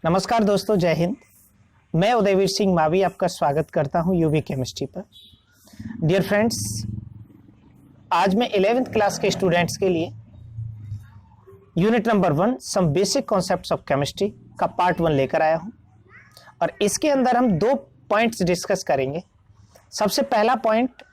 नमस्कार दोस्तों, जय हिंद। मैं उदयवीर सिंह मावी आपका स्वागत करता हूं यूवी केमिस्ट्री पर। डियर फ्रेंड्स, आज मैं 11th क्लास के स्टूडेंट्स के लिए unit number 1 some basic concepts of chemistry का पार्ट 1 लेकर आया हूं और इसके अंदर हम 2 पॉइंट्स डिस्कस करेंगे। सबसे पहला point,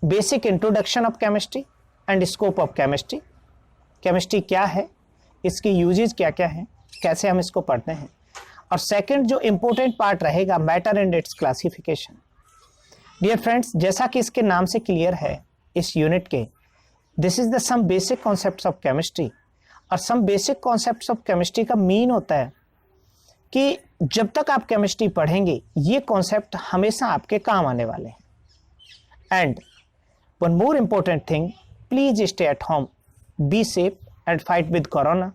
basic introduction of chemistry and scope of chemistry. Chemistry क्या है, इसकी यूजेज क्या क्या है, कैसे हम इसको पढ़ते हैं। और सेकंड जो इंपॉर्टेंट पार्ट रहेगा, matter and its classification. Dear friends, जैसा कि इसके नाम से क्लियर है इस यूनिट के, this is the some basic concepts of chemistry. और some basic concepts of chemistry का मीन होता है कि जब तक आप केमिस्ट्री पढ़ेंगे ये कॉन्सेप्ट हमेशा आपके काम आने वाले हैं। And one more important thing, please stay at home, be safe and fight with corona,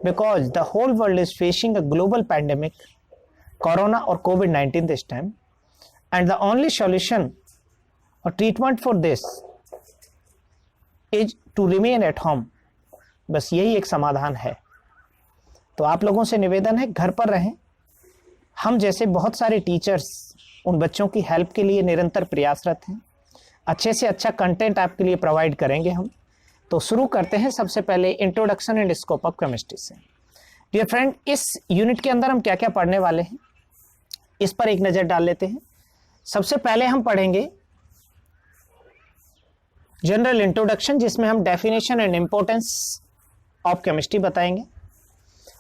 because the whole world is facing a global pandemic, corona or COVID-19 this time, and the only solution or treatment for this is to remain at home। बस यही एक समाधान है। तो आप लोगों से निवेदन है, घर पर रहें। हम जैसे बहुत सारे टीचर्स उन बच्चों की हेल्प के लिए निरंतर प्रयासरत हैं। अच्छे से अच्छा कंटेंट आपके लिए प्रोवाइड करेंगे हम। तो शुरू करते हैं सबसे पहले introduction and scope of chemistry से। डियर फ्रेंड, इस यूनिट के अंदर हम क्या क्या पढ़ने वाले हैं इस पर एक नज़र डाल लेते हैं। सबसे पहले हम पढ़ेंगे जनरल इंट्रोडक्शन, जिसमें हम definition and importance of chemistry बताएंगे।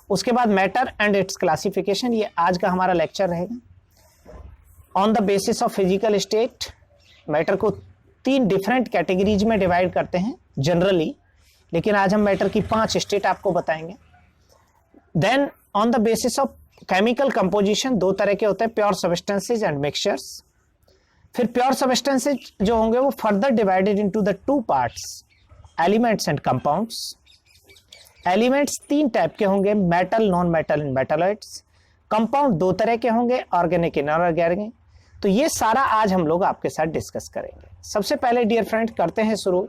उसके बाद मैटर एंड इट्स क्लासिफिकेशन, ये आज का हमारा लेक्चर रहेगा। On the basis of physical state, matter को 3 डिफरेंट कैटेगरीज में डिवाइड करते हैं जनरली, लेकिन आज हम मैटर की 5 स्टेट आपको बताएंगे। Then on the basis of chemical composition, 2 तरह के होते हैं, प्योर सब्सटेंसेज एंड मिक्सचर्स। फिर प्योर सब्सटेंसेज जो होंगे वो further divided into the 2 parts, elements and compounds. Elements 3 type के होंगे, metal, non metal and metalloids. Compound 2 तरह के होंगे, ऑर्गेनिक एंड इनऑर्गेनिक। तो ये सारा आज हम लोग आपके साथ डिस्कस करेंगे। सबसे पहले डियर फ्रेंड करते हैं शुरू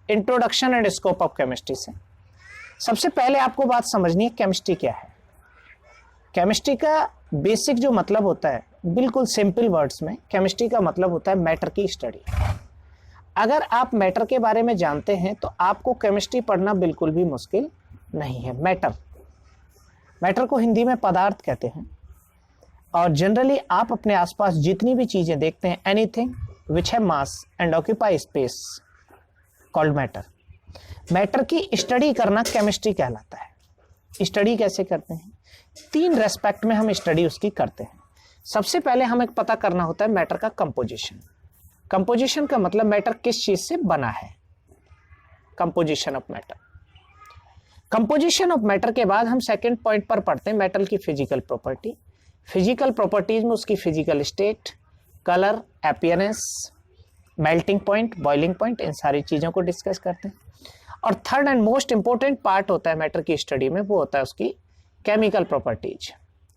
introduction and scope of chemistry से। सबसे पहले आपको बात समझनी है, केमिस्ट्री क्या है। केमिस्ट्री का बेसिक जो मतलब होता है, बिल्कुल सिंपल वर्ड्स में, केमिस्ट्री का मतलब होता है मैटर की स्टडी। अगर आप मैटर के बारे में जानते हैं तो आपको केमिस्ट्री पढ़ना बिल्कुल भी मुश्किल नहीं है। मैटर को हिंदी में पदार्थ कहते हैं। और जनरली आप अपने आसपास जितनी भी चीजें देखते हैं, एनीथिंग विच है mass and occupy space called matter. Matter की स्टडी करना केमिस्ट्री कहलाता है। स्टडी कैसे करते हैं? 3 रेस्पेक्ट में हम स्टडी उसकी करते हैं। सबसे पहले हमें पता करना होता है मैटर का कंपोजिशन। कंपोजिशन का मतलब मैटर किस चीज से बना है, composition of matter. Composition of matter के बाद हम सेकेंड पॉइंट पर पढ़ते हैं मेटल की फिजिकल प्रॉपर्टी। फिजिकल प्रॉपर्टीज में उसकी physical state, colour, appearance, melting point, boiling point, इन सारी चीज़ों को डिस्कस करते हैं। और third and most important part होता है मैटर की स्टडी में, वो होता है उसकी केमिकल प्रॉपर्टीज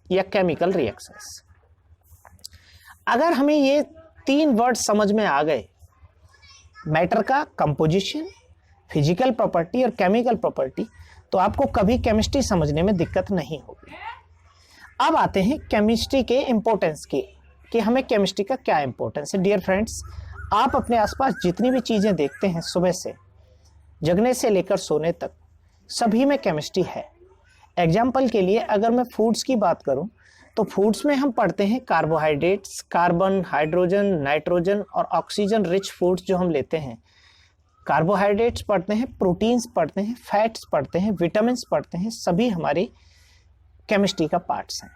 या केमिकल रिएक्शंस। अगर हमें ये 3 वर्ड समझ में आ गए, मैटर का कंपोजिशन, फिजिकल प्रॉपर्टी और केमिकल प्रॉपर्टी, तो आपको कभी केमिस्ट्री समझने में दिक्कत नहीं होगी। अब आते हैं केमिस्ट्री के इंपॉर्टेंस की, कि हमें केमिस्ट्री का क्या इंपॉर्टेंस है। डियर फ्रेंड्स, आप अपने आसपास जितनी भी चीज़ें देखते हैं, सुबह से जगने से लेकर सोने तक, सभी में केमिस्ट्री है। एग्जाम्पल के लिए अगर मैं फूड्स की बात करूं, तो फूड्स में हम पढ़ते हैं कार्बोहाइड्रेट्स, कार्बन, हाइड्रोजन, नाइट्रोजन और ऑक्सीजन रिच फूड्स जो हम लेते हैं। कार्बोहाइड्रेट्स पढ़ते हैं, प्रोटीन्स पढ़ते हैं, फैट्स पढ़ते हैं, विटामिन्स पढ़ते हैं, सभी हमारी केमिस्ट्री का पार्ट्स हैं।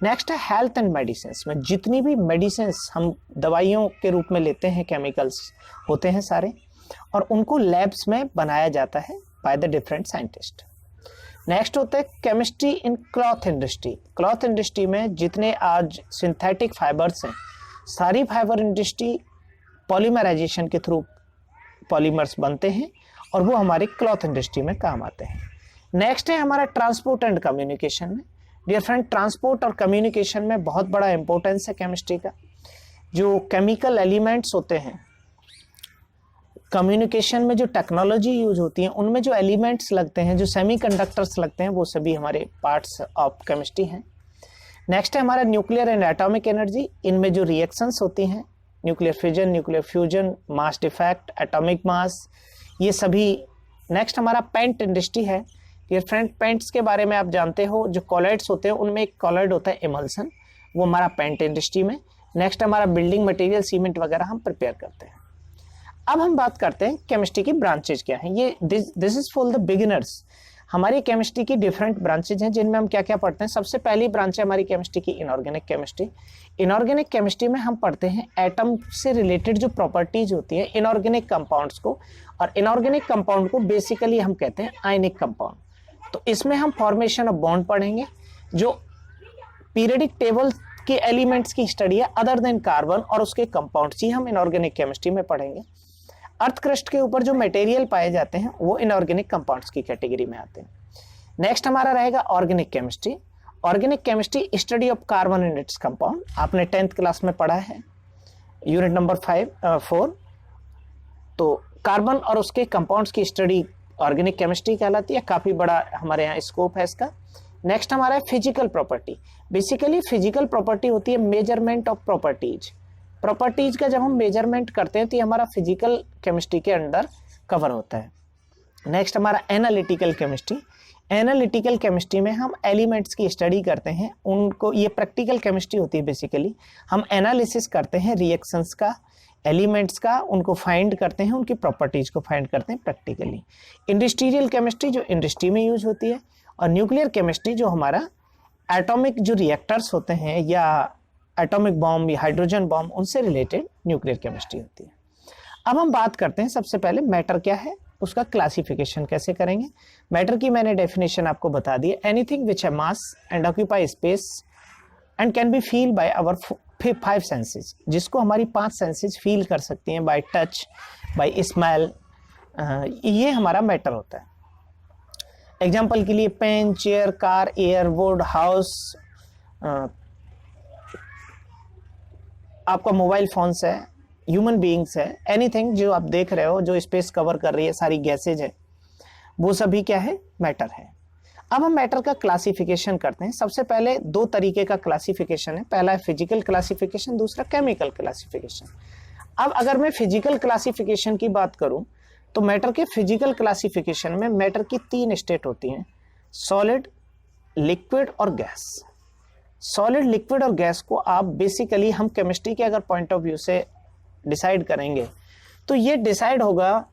नेक्स्ट है हेल्थ एंड मेडिसिन में जितनी भी मेडिसिन हम दवाइयों के रूप में लेते हैं, केमिकल्स होते हैं सारे, और उनको लैब्स में बनाया जाता है by the different scientist. Next होता है chemistry in cloth industry. Cloth industry में जितने आज सिंथेटिक फाइबर्स हैं, सारी फाइबर इंडस्ट्री पॉलीमराइजेशन के थ्रू पॉलीमर्स बनते हैं और वो हमारे क्लॉथ इंडस्ट्री में काम आते हैं। नेक्स्ट है हमारा ट्रांसपोर्ट एंड कम्युनिकेशन में। डियर फ्रेंड, ट्रांसपोर्ट और कम्युनिकेशन में बहुत बड़ा इंपॉर्टेंस है केमिस्ट्री का। जो केमिकल एलिमेंट्स होते हैं, कम्युनिकेशन में जो टेक्नोलॉजी यूज होती है, उनमें जो एलिमेंट्स लगते हैं, जो सेमीकंडक्टर्स लगते हैं, वो सभी हमारे पार्ट्स ऑफ केमिस्ट्री हैं। नेक्स्ट है हमारा न्यूक्लियर एंड एटॉमिक एनर्जी। इनमें जो रिएक्शंस होती हैं, nuclear fission, nuclear fusion, mass defect, atomic mass, ये सभी। नेक्स्ट हमारा पेंट इंडस्ट्री है। डियर फ्रेंड, पेंट्स के बारे में आप जानते हो, जो कॉलॉइड्स होते हैं उनमें एक कॉलॉइड होता है इमल्सन, वो हमारा पेंट इंडस्ट्री में। नेक्स्ट हमारा बिल्डिंग मटेरियल, सीमेंट वगैरह हम प्रिपेयर करते हैं। अब हम बात करते हैं केमिस्ट्री की ब्रांचेज क्या हैं। ये this is for the beginners. हमारी केमिस्ट्री की डिफरेंट ब्रांचेज हैं जिनमें हम क्या क्या पढ़ते हैं। सबसे पहली ब्रांच है हमारी केमिस्ट्री की इनऑर्गेनिक केमिस्ट्री। इनऑर्गेनिक केमिस्ट्री में हम पढ़ते हैं एटम से रिलेटेड जो प्रॉपर्टीज होती है इनऑर्गेनिक कंपाउंड्स को, और इनऑर्गेनिक कंपाउंड को बेसिकली हम कहते हैं आयनिक कंपाउंड। तो इसमें हम फॉर्मेशन ऑफ बॉन्ड पढ़ेंगे, जो पीरियडिक टेबल के एलिमेंट्स की स्टडी है अदर देन कार्बन और उसके कंपाउंड्स ही हम इनऑर्गेनिक केमिस्ट्री में पढ़ेंगे। अर्थ क्रस्ट के ऊपर जो मटेरियल पाए जाते हैं वो इनऑर्गेनिक कंपाउंड्स की कैटेगरी में आते हैं। नेक्स्ट हमारा रहेगा organic chemistry. Organic chemistry study of carbon and its compound, आपने 10th क्लास में पढ़ा है, यूनिट नंबर 4। तो कार्बन और उसके कंपाउंड्स की स्टडी ऑर्गेनिक केमिस्ट्री कहलाती है। काफी बड़ा हमारे यहाँ स्कोप है इसका। नेक्स्ट हमारा है physical property. Basically physical property होती है मेजरमेंट ऑफ प्रॉपर्टीज। प्रॉपर्टीज का जब हम मेजरमेंट करते हैं तो ये हमारा फिजिकल केमिस्ट्री के अंडर कवर होता है। नेक्स्ट हमारा एनालिटिकल केमिस्ट्री। एनालिटिकल केमिस्ट्री में हम एलिमेंट्स की स्टडी करते हैं, उनको, ये प्रैक्टिकल केमिस्ट्री होती है। बेसिकली हम एनालिसिस करते हैं रिएक्शंस का, एलिमेंट्स का, उनको फाइंड करते हैं, उनकी प्रॉपर्टीज को फाइंड करते हैं प्रैक्टिकली। इंडस्ट्रियल केमिस्ट्री जो इंडस्ट्री में यूज होती है, और न्यूक्लियर केमिस्ट्री जो हमारा एटॉमिक जो रिएक्टर्स होते हैं या एटॉमिक बॉम्ब या हाइड्रोजन बॉम्ब, उनसे रिलेटेड न्यूक्लियर केमिस्ट्री होती है। अब हम बात करते हैं सबसे पहले मैटर क्या है, उसका क्लासिफिकेशन कैसे करेंगे। मैटर की मैंने डेफिनेशन आपको बता दी है, एनीथिंग विच है mass and occupy space and can be feel by our 5 senses, जिसको हमारी 5 सेंसेस फील कर सकती हैं, बाय टच, बाय स्मेल, ये हमारा मैटर होता है। एग्जाम्पल के लिए pen, chair, car, air, wood, house, आपका मोबाइल फोन्स है, ह्यूमन बीइंग्स है, एनीथिंग जो आप देख रहे हो जो स्पेस कवर कर रही है, सारी गैसेज है, वो सभी क्या है, मैटर है। अब हम मैटर का क्लासिफिकेशन करते हैं। सबसे पहले 2 तरीके का क्लासिफिकेशन है, पहला है फिजिकल क्लासिफिकेशन, दूसरा केमिकल क्लासिफिकेशन। अब अगर मैं फिजिकल क्लासिफिकेशन की बात करूं तो मैटर के फिजिकल क्लासिफिकेशन में मैटर की 3 स्टेट होती हैं, सॉलिड, लिक्विड और गैस। सॉलिड, लिक्विड और गैस को आप बेसिकली हम केमिस्ट्री के अगर पॉइंट ऑफ व्यू से डिसाइड करेंगे तो ये डिसाइड होगा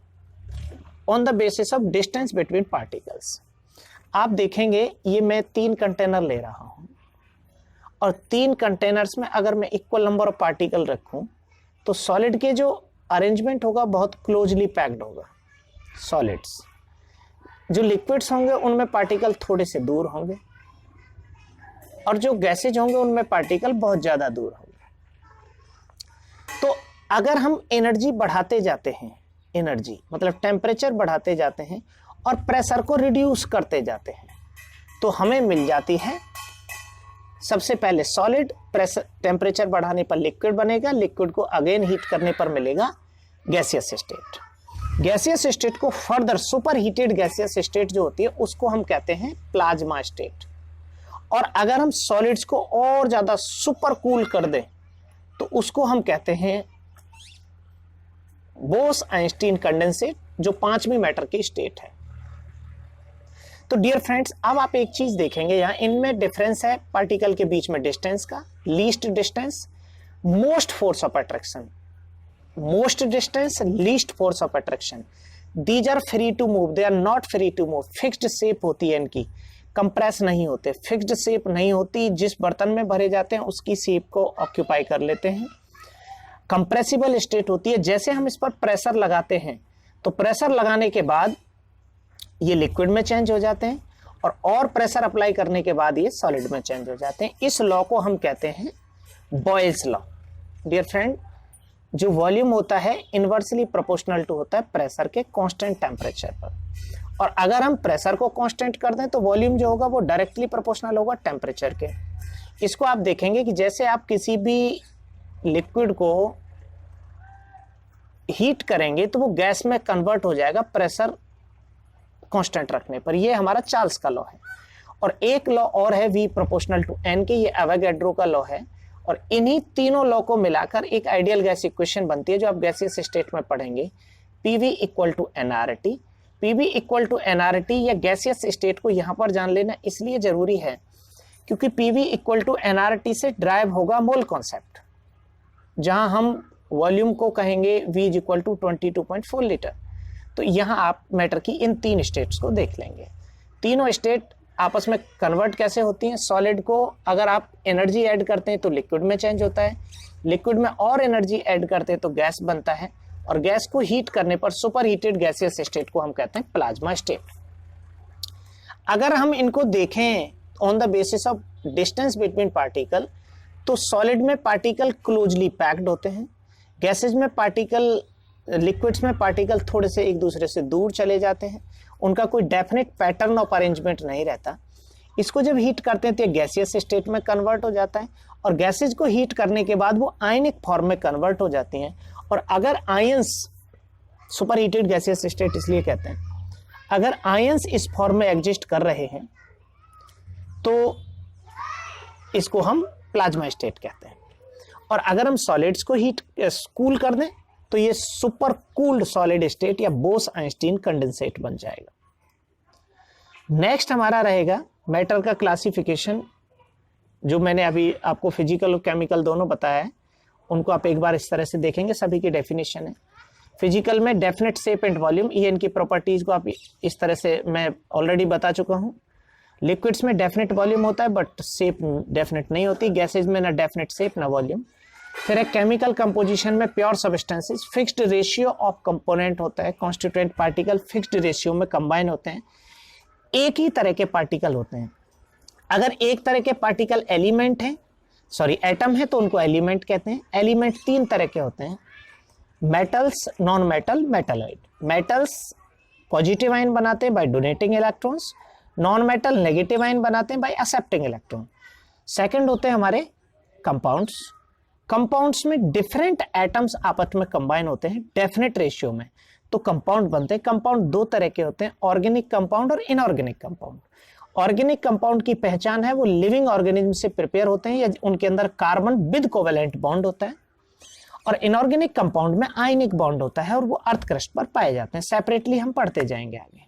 on the basis of distance between particles. आप देखेंगे ये मैं 3 कंटेनर ले रहा हूं और 3 कंटेनर्स में अगर मैं इक्वल नंबर ऑफ पार्टिकल रखूं तो सॉलिड के जो अरेंजमेंट होगा बहुत क्लोजली पैक्ड होगा सॉलिड्स। जो लिक्विड्स होंगे उनमें पार्टिकल थोड़े से दूर होंगे और जो गैसेज होंगे उनमें पार्टिकल बहुत ज्यादा दूर होंगे। तो अगर हम एनर्जी बढ़ाते जाते हैं, एनर्जी मतलब टेम्परेचर बढ़ाते जाते हैं और प्रेशर को रिड्यूस करते जाते हैं, तो हमें मिल जाती है सबसे पहले सॉलिड, प्रेशर टेम्परेचर बढ़ाने पर लिक्विड बनेगा, लिक्विड को अगेन हीट करने पर मिलेगा गैसियस स्टेट। गैसियस स्टेट को further super heated gaseous state जो होती है उसको हम कहते हैं प्लाज्मा स्टेट। और अगर हम सॉलिड्स को और ज्यादा सुपर कूल कर दें तो उसको हम कहते हैं बोस-आइंस्टीन कंडेंसेट, जो 5वीं मैटर की स्टेट है। तो डियर फ्रेंड्स, अब आप एक चीज देखेंगे, यहां इनमें डिफरेंस है पार्टिकल के बीच में डिस्टेंस का, least distance, most force of attraction. Most distance, least force of attraction, these are free to move, they are not free to move. Fixed shape होती है इनकी, कंप्रेस नहीं होते, फिक्स्ड शेप नहीं होती, जिस बर्तन में भरे जाते हैं उसकी शेप को ऑक्यूपाई कर लेते हैं। कंप्रेसिबल स्टेट होती है, जैसे हम इस पर प्रेशर लगाते हैं तो प्रेशर लगाने के बाद ये लिक्विड में चेंज हो जाते हैं और प्रेशर अप्लाई करने के बाद ये सॉलिड में चेंज हो जाते हैं। इस लॉ को हम कहते हैं बॉयल्स लॉ। डियर फ्रेंड, जो वॉल्यूम होता है इनवर्सली प्रोपोर्शनल टू होता है प्रेशर के कांस्टेंट टेम्परेचर पर, और अगर हम प्रेशर को कांस्टेंट कर दें तो वॉल्यूम जो होगा वो डायरेक्टली प्रोपोर्शनल होगा टेम्परेचर के। इसको आप देखेंगे कि जैसे आप किसी भी लिक्विड को हीट करेंगे तो वो गैस में कन्वर्ट हो जाएगा प्रेशर कांस्टेंट रखने पर। ये हमारा चार्ल्स का लॉ है। और एक लॉ और है V प्रोपोर्शनल टू N के, ये एवोगैड्रो का लॉ है। और इन्हीं तीनों लॉ को मिलाकर एक आइडियल गैस इक्वेशन बनती है जो आप गैसियस स्टेट में पढ़ेंगे, PV equal to nRT। PV equal to nRT या गैसियस स्टेट को यहाँ पर जान लेना इसलिए जरूरी है क्योंकि PV इक्वल टू nRT से ड्राइव होगा मोल कॉन्सेप्ट, जहां हम वॉल्यूम को कहेंगे V इक्वल टू 22.4 लीटर। तो यहाँ आप मैटर की इन तीन स्टेट्स को देख लेंगे। तीनों स्टेट आपस में कन्वर्ट कैसे होती हैं? सॉलिड को अगर आप एनर्जी ऐड करते हैं तो लिक्विड में चेंज होता है, लिक्विड में और एनर्जी ऐड करते हैं तो गैस बनता है, और गैस को हीट करने पर सुपर हीटेड गैसियस स्टेट को हम कहते हैं प्लाज्मा स्टेट। अगर हम इनको देखें on the basis of distance between particle, तो सॉलिड में पार्टिकल क्लोजली पैक्ड होते हैं, गैसेज में पार्टिकल, लिक्विड्स में पार्टिकल थोड़े से एक दूसरे से दूर चले जाते हैं, उनका कोई डेफिनेट पैटर्न ऑफ अरेंजमेंट नहीं रहता। इसको जब हीट करते हैं तो गैसियस स्टेट में कन्वर्ट हो जाता है, और गैसेज को हीट करने के बाद वो आयनिक फॉर्म में कन्वर्ट हो जाती हैं। और अगर ions, super heated gaseous state इसलिए कहते हैं, अगर आयंस इस फॉर्म में एग्जिस्ट कर रहे हैं तो इसको हम प्लाज्मा स्टेट कहते हैं। और अगर हम सॉलिड्स को हीट कूल कर दें तो ये सुपर कूल्ड सॉलिड स्टेट या बोस-आइंस्टीन कंडेंसेट बन जाएगा। नेक्स्ट हमारा रहेगा मैटर का क्लासिफिकेशन, जो मैंने अभी आपको फिजिकल और केमिकल दोनों बताया है, उनको आप एक बार इस तरह से देखेंगे, सभी की डेफिनेशन है। फिजिकल में डेफिनेट शेप एंड वॉल्यूम, ये इनकी प्रॉपर्टीज को आप इस तरह से मैं ऑलरेडी बता चुका हूँ। लिक्विड्स में डेफिनेट वॉल्यूम होता है बट शेप डेफिनेट नहीं होती, गैसेज में ना डेफिनेट शेप ना वॉल्यूम। फिर एक केमिकल कंपोजिशन में pure substances, fixed ratio of component होता है, कॉन्स्टिट्यूएंट पार्टिकल फिक्स्ड रेशियो में कंबाइन होते हैं, एक ही तरह के पार्टिकल होते हैं। अगर एक तरह के पार्टिकल एलिमेंट है, सॉरी एटम है, तो उनको एलिमेंट कहते हैं। एलिमेंट तीन तरह के होते हैं, metals, non metal, metalloid. Metals positive ion बनाते हैं by donating electrons, non metal negative ion बनाते हैं बाय एक्सेप्टिंग इलेक्ट्रॉन। सेकंड होते हैं हमारे कंपाउंड्स। कंपाउंड्स में डिफरेंट एटम्स आपस में कंबाइन होते हैं डेफिनेट रेशियो में, तो कंपाउंड बनते हैं। कंपाउंड दो तरह के होते हैं, ऑर्गेनिक कंपाउंड और इनऑर्गेनिक कंपाउंड। ऑर्गेनिक कंपाउंड की पहचान है वो लिविंग ऑर्गेनिज्म से प्रिपेयर होते हैं या उनके अंदर कार्बन विद कोवेलेंट बॉन्ड होता है, और इनऑर्गेनिक कंपाउंड में आयनिक बॉन्ड होता है और वो अर्थ क्रस्ट पर पाए जाते हैं। सेपरेटली हम पढ़ते जाएंगे आगे।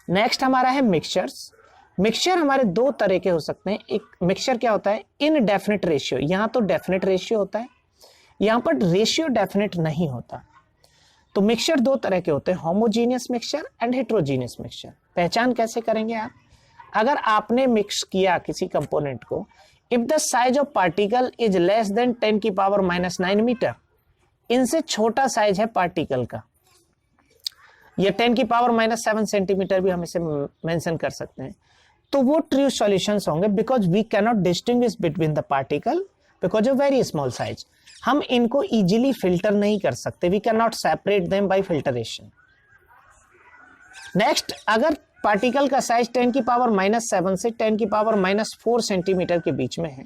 नेक्स्ट हमारा है मिक्सचर्स। मिक्सचर हमारे दो तरह के हो सकते हैं। एक मिक्सचर क्या होता है, इनडेफिनिट रेशियो, यहाँ तो डेफिनेट रेशियो होता है, यहाँ पर रेशियो डेफिनेट नहीं होता। तो मिक्सचर दो तरह के होते हैं, homogeneous mixture and heterogeneous mixture. पहचान कैसे करेंगे आप? अगर आपने मिक्स किया किसी कंपोनेंट को, if the size of particle is less than 10⁻⁹ meter, इनसे छोटा साइज है पार्टिकल का, या 10⁻⁷ सेंटीमीटर भी हम इसे मेंशन कर सकते हैं, तो वो ट्रू सॉल्यूशंस होंगे, because we cannot distinguish between the particle because of very small size. हम इनको इजीली फिल्टर नहीं कर सकते, we can not separate them by filtration. Next, अगर पार्टिकल का साइज 10⁻⁷ से 10⁻⁴ सेंटीमीटर के बीच में है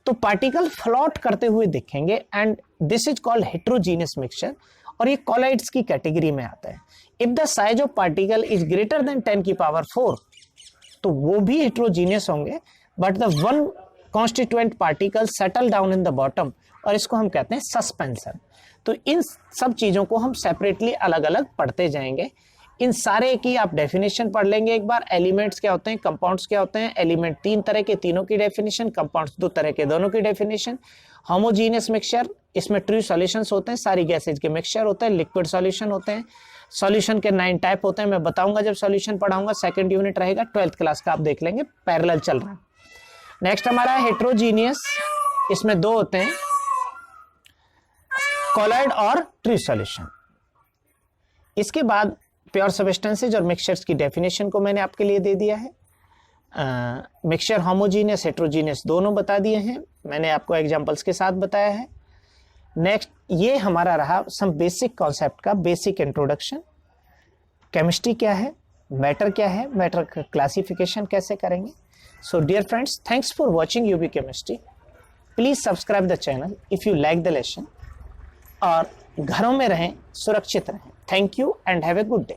तो पार्टिकल फ्लोट करते हुए दिखेंगे, and this is called heterogeneous mixture, और ये कॉलाइड्स की कैटेगरी में आता है। If the size of particle is greater than 10⁻⁴, तो वो भी हेट्रोजीनियस होंगे, but the one constituent particle settle down in the bottom, और इसको हम कहते हैं सस्पेंशन। तो इन सब चीजों को हम सेपरेटली अलग अलग पढ़ते जाएंगे। इन सारे की आप डेफिनेशन पढ़ लेंगे एक बार। एलिमेंट्स क्या होते हैं, कंपाउंड्स क्या होते हैं। एलिमेंट तीन तरह के, तीनों की डेफिनेशन। कंपाउंड्स दो तरह के, दोनों की डेफिनेशन। होमोजीनियस मिक्सचर, इसमें ट्रू सॉल्यूशंस होते हैं, सारी गैसेज के मिक्सचर होते हैं। लिक्विड सॉल्यूशन होते हैं। सॉल्यूशन के 9 टाइप होते हैं, मैं बताऊंगा जब सॉल्यूशन पढ़ाऊंगा। सेकंड यूनिट रहेगा, 12th क्लास का, आप देख लेंगे, पैरेलल चल रहा है। नेक्स्ट हमारा है हेट्रोजीनियस, इसमें दो होते हैं, कॉलॉइड और ट्रू सॉल्यूशन। इसके बाद प्योर सब्सटेंसेज और मिक्सचर्स की डेफिनेशन को मैंने आपके लिए दे दिया है। मिक्सचर होमोजीनियस हेट्रोजीनियस दोनों बता दिए हैं, मैंने आपको एग्जांपल्स के साथ बताया है। नेक्स्ट, ये हमारा रहा सम बेसिक कॉन्सेप्ट का बेसिक इंट्रोडक्शन। केमिस्ट्री क्या है, मैटर क्या है, मैटर का क्लासिफिकेशन कैसे करेंगे। So dear friends, thanks for watching UV chemistry. Please subscribe the channel if you like the lesson, और घरों में रहें, सुरक्षित रहें। Thank you and have a good day.